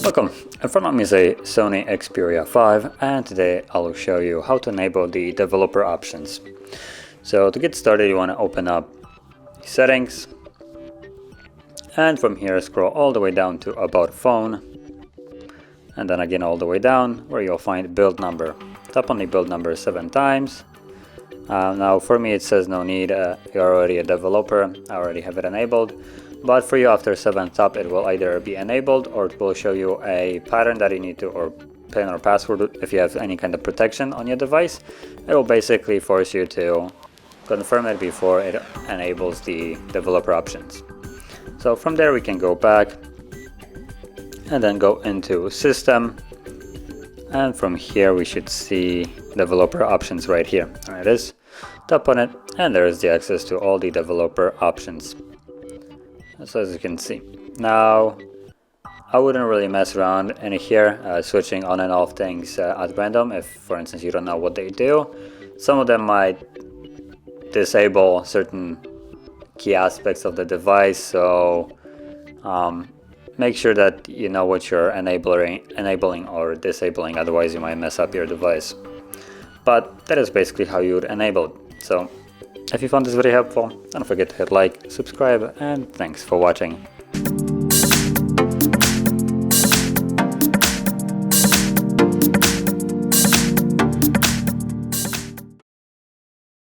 Welcome, in front of me is a Sony Xperia 5 and today I'll show you how to enable the developer options. So to get started you want to open up settings and from here scroll all the way down to about phone and then again all the way down where you'll find build number. Tap on the build number 7 times. Now for me it says no need, you're already a developer, I already have it enabled. But for you after 7th tap it will either be enabled or it will show you a pattern that you need to, or PIN or password if you have any kind of protection on your device. It will basically force you to confirm it before it enables the developer options. So from there we can go back and then go into system, and from here we should see developer options right here. There it is. Tap on it and there is the access to all the developer options. So as you can see, now I wouldn't really mess around in here switching on and off things at random if for instance you don't know what they do. Some of them might disable certain key aspects of the device, so make sure that you know what you're enabling or disabling, otherwise you might mess up your device. But that is basically how you would enable it. So if you found this video helpful, don't forget to hit like, subscribe, and thanks for watching.